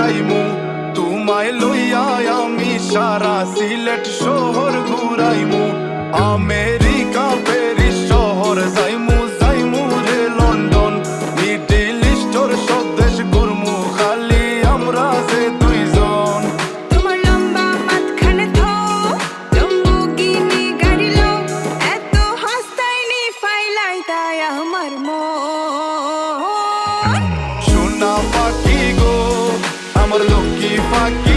যাইমু তোমায় লইয়া আমি সারা সিলেট শহর ঘুরাইমু আমেরিকা প্যারিস শহর যাইমু যাইমু রে লন্ডন মিডল ইস্টর সব দেশ ঘুরমু খালি আমরা যে দুইজন তোমার লম্বা মাঝখানে থো লম্বুগিনি গাড়ি লো এত হাসতাইনি ফাইলাই তাই আমার মন সোনা পাখি গো আমার লক্ষ্মী পাখি